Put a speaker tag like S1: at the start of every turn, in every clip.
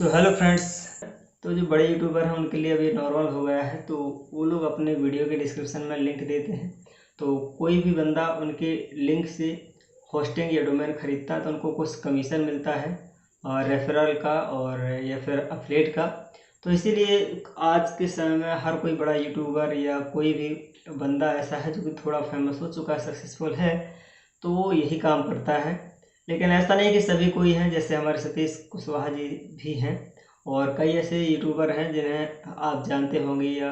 S1: तो hello friends. तो जो बड़े यूट्यूबर हैं उनके लिए अभी नॉर्मल हो गया है, तो वो लोग अपने वीडियो के डिस्क्रिप्शन में लिंक देते हैं। तो कोई भी बंदा उनके लिंक से होस्टिंग या डोमेन खरीदता है तो उनको कुछ कमीशन मिलता है, और रेफरल का और या फिर अफिलिएट का। तो इसीलिए आज के समय में हर कोई बड़ा यूट्यूबर या कोई भी बंदा ऐसा है जो कि थोड़ा फेमस हो चुका है, सक्सेसफुल है, तो वो यही काम करता है। लेकिन ऐसा नहीं कि सभी कोई हैं, जैसे हमारे सतीश कुशवाहा जी भी हैं, और कई ऐसे यूट्यूबर हैं जिन्हें आप जानते होंगे या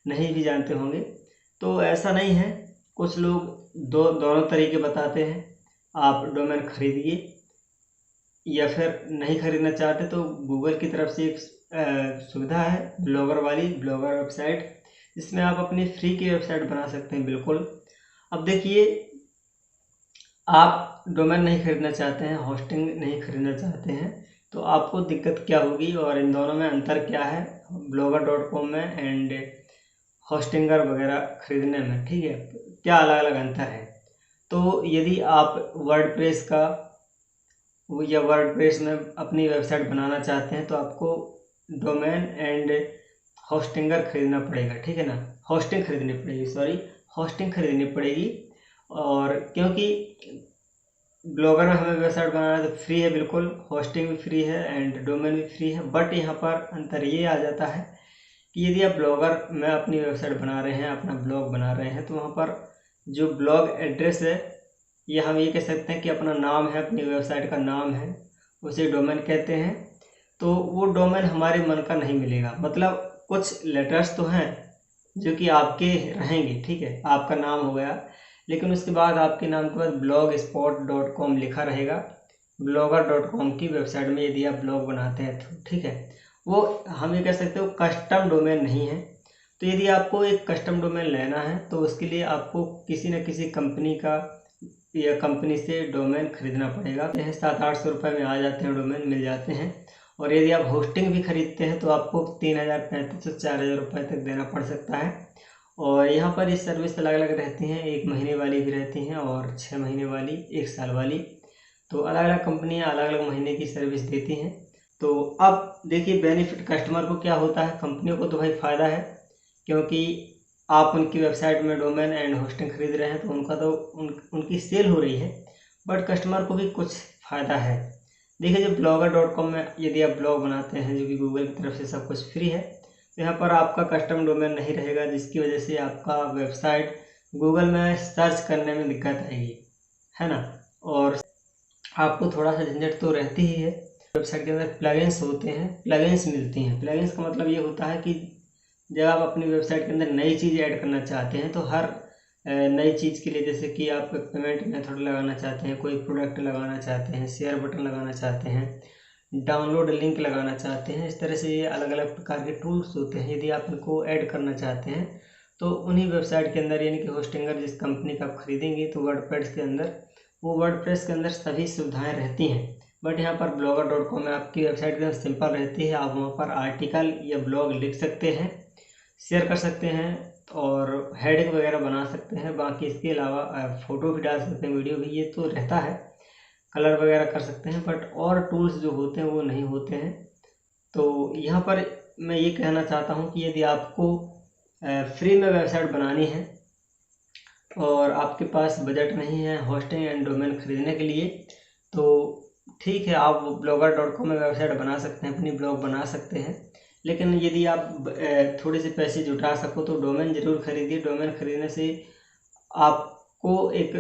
S1: नहीं भी जानते होंगे। तो ऐसा नहीं है, कुछ लोग दोनों तरीके बताते हैं। आप डोमेन खरीदिए, या फिर नहीं खरीदना चाहते तो गूगल की तरफ से एक सुविधा है ब्लॉगर वाली, ब्लॉगर वेबसाइट, जिसमें आप अपनी फ्री की वेबसाइट बना सकते हैं। बिल्कुल। अब देखिए, आप डोमेन नहीं खरीदना चाहते हैं, होस्टिंग नहीं खरीदना चाहते हैं, तो आपको दिक्कत क्या होगी और इन दोनों में अंतर क्या है blogger.com में एंड होस्टिंगर वगैरह खरीदने में, ठीक है, क्या अलग अलग अंतर है। तो यदि आप वर्डप्रेस का या वर्डप्रेस में अपनी वेबसाइट बनाना चाहते हैं तो आपको डोमेन एंड होस्टिंगर खरीदना पड़ेगा, ठीक है ना। होस्टिंग खरीदनी पड़ेगी, सॉरी, होस्टिंग खरीदनी पड़ेगी। और क्योंकि ब्लॉगर में हमें वेबसाइट बनाना है तो फ्री है, बिल्कुल, होस्टिंग भी फ्री है एंड डोमेन भी फ्री है। बट यहाँ पर अंतर ये आ जाता है कि यदि आप ब्लॉगर में अपनी वेबसाइट बना रहे हैं, अपना ब्लॉग बना रहे हैं, तो वहाँ पर जो ब्लॉग एड्रेस है, ये हम ये कह सकते हैं कि अपना नाम है, अपनी वेबसाइट का नाम है, उसे डोमेन कहते हैं। तो वो डोमेन हमारे मन का नहीं मिलेगा, मतलब कुछ लेटर्स तो हैं जो कि आपके रहेंगे, ठीक है, आपका नाम हो गया, लेकिन उसके बाद आपके नाम के बाद blogspot.com लिखा रहेगा। blogger.com की वेबसाइट में यदि आप ब्लॉग बनाते हैं तो ठीक है, वो हम ये कह सकते हो कस्टम डोमेन नहीं है। तो यदि आपको एक कस्टम डोमेन लेना है तो उसके लिए आपको किसी न किसी कंपनी का या कंपनी से डोमेन खरीदना पड़ेगा। 700-800 रुपये में आ जाते हैं, डोमेन मिल जाते हैं। और यदि आप होस्टिंग भी खरीदते हैं तो आपको 3000, 3500, 4000 रुपये तक देना पड़ सकता है। और यहाँ पर ये सर्विस अलग अलग रहती हैं, 1 महीने वाली भी रहती हैं और 6 महीने वाली, 1 साल वाली। तो अलग अलग कंपनियाँ अलग अलग महीने की सर्विस देती हैं। तो अब देखिए, बेनिफिट कस्टमर को क्या होता है, कंपनियों को तो भाई फ़ायदा है, क्योंकि आप उनकी वेबसाइट में डोमेन एंड होस्टिंग खरीद रहे हैं तो उनका तो उनकी सेल हो रही है। बट कस्टमर को भी कुछ फ़ायदा है। देखिए, जो blogger.com में यदि आप ब्लॉग बनाते हैं, जो कि गूगल की तरफ से सब कुछ फ्री है, तो यहाँ पर आपका कस्टम डोमेन नहीं रहेगा, जिसकी वजह से आपका वेबसाइट गूगल में सर्च करने में दिक्कत आएगी, है ना। और आपको थोड़ा सा झंझट तो रहती ही है। वेबसाइट के अंदर प्लगइन्स होते हैं, प्लगइन्स मिलती हैं। प्लगइन्स का मतलब ये होता है कि जब आप अपनी वेबसाइट के अंदर नई चीज़ ऐड करना चाहते हैं तो हर नई चीज़ के लिए, जैसे कि आप पेमेंट मेथड लगाना चाहते हैं, कोई प्रोडक्ट लगाना चाहते हैं, शेयर बटन लगाना चाहते हैं, डाउनलोड लिंक लगाना चाहते हैं, इस तरह से ये अलग अलग प्रकार के टूल्स होते हैं। यदि आप इनको ऐड करना चाहते हैं तो उन्हीं वेबसाइट के अंदर, यानी कि होस्टिंगर जिस कंपनी का आप खरीदेंगे, तो वर्डप्रेस के अंदर, वो वर्डप्रेस के अंदर सभी सुविधाएं रहती हैं। बट यहाँ पर blogger.com में आपकी वेबसाइट एकदम सिंपल रहती है। आप वहाँ पर आर्टिकल या ब्लॉग लिख सकते हैं, शेयर कर सकते हैं और हेडिंग वगैरह बना सकते हैं। बाकी इसके अलावा फ़ोटो भी डाल सकते हैं, वीडियो भी, ये तो रहता है, कलर वगैरह कर सकते हैं। बट और टूल्स जो होते हैं वो नहीं होते हैं। तो यहाँ पर मैं ये कहना चाहता हूँ कि यदि आपको फ्री में वेबसाइट बनानी है और आपके पास बजट नहीं है होस्टिंग एंड डोमेन खरीदने के लिए, तो ठीक है, आप blogger.com में वेबसाइट बना सकते हैं, अपनी ब्लॉग बना सकते हैं। लेकिन यदि आप थोड़े से पैसे जुटा सको तो डोमेन ज़रूर खरीदिए। डोमेन खरीदने से आपको एक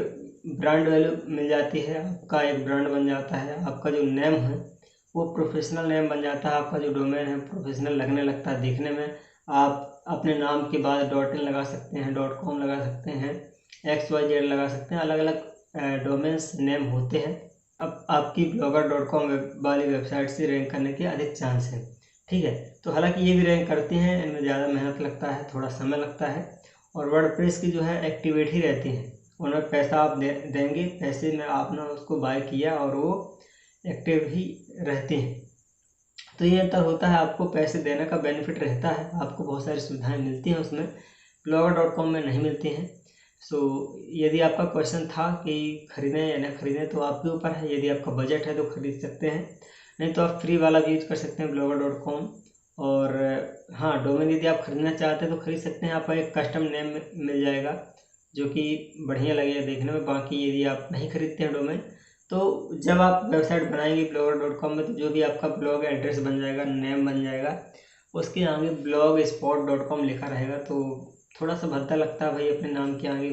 S1: ब्रांड वैल्यू मिल जाती है, आपका एक ब्रांड बन जाता है, आपका जो नेम है वो प्रोफेशनल नेम बन जाता है, आपका जो डोमेन है प्रोफेशनल लगने लगता है देखने में। आप अपने नाम के बाद .in लगा सकते हैं, .com लगा सकते हैं, XYZ लगा सकते हैं, अलग अलग डोमेन्स नेम होते हैं। अब आपकी blogger.com वाली वेबसाइट से रैंक करने के अधिक चांस है, ठीक है। तो हालांकि ये भी रैंक करती हैं, इनमें ज़्यादा मेहनत लगता है, थोड़ा समय लगता है। और वर्डप्रेस की जो है एक्टिवेट ही रहती हैं, उनमें पैसा आप देंगे, पैसे में आपने उसको बाय किया और वो एक्टिव ही रहती हैं। तो ये अंतर होता है, आपको पैसे देने का बेनिफिट रहता है, आपको बहुत सारी सुविधाएं मिलती हैं उसमें, blogger.com में नहीं मिलती हैं। सो यदि आपका क्वेश्चन था कि खरीदें या न खरीदें, तो आपके ऊपर है। यदि आपका बजट है तो खरीद सकते हैं, नहीं तो आप फ्री वाला भी यूज़ कर सकते हैं blogger.com। और हाँ, डोमेन यदि आप खरीदना चाहते हैं तो खरीद सकते हैं, आपको एक कस्टम नेम मिल जाएगा जो कि बढ़िया लगेगा देखने में। बाकी यदि आप नहीं खरीदते हैं डोमेन, तो जब आप वेबसाइट बनाएंगे blogger.com में, तो जो भी आपका ब्लॉग एड्रेस बन जाएगा, नेम बन जाएगा, उसके आगे blogspot.com लिखा रहेगा। तो थोड़ा सा भद्दा लगता है भाई, अपने नाम के आगे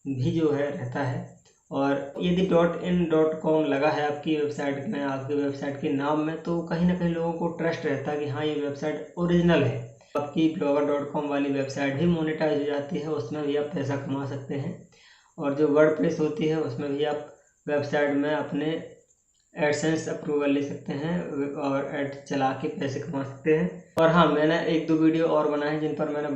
S1: भी जो है रहता है। और यदि .in.com लगा है आपकी वेबसाइट में, आपकी वेबसाइट के नाम में, तो कहीं ना कहीं लोगों को ट्रस्ट रहता है कि हाँ, ये वेबसाइट ओरिजिनल है। आपकी blogger.com वाली वेबसाइट भी मोनेटाइज हो जाती है, उसमें भी आप पैसा कमा सकते हैं। और जो वर्डप्रेस होती है, उसमें भी आप वेबसाइट में अपने एडसेंस अप्रूवल ले सकते हैं और ऐड चला के पैसे कमा सकते हैं। और हाँ, मैंने 1-2 वीडियो और बनाए जिन पर मैंने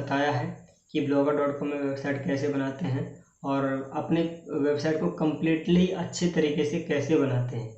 S1: बताया है कि blogger.com में वेबसाइट कैसे बनाते हैं और अपने वेबसाइट को कम्प्लीटली अच्छे तरीके से कैसे बनाते हैं।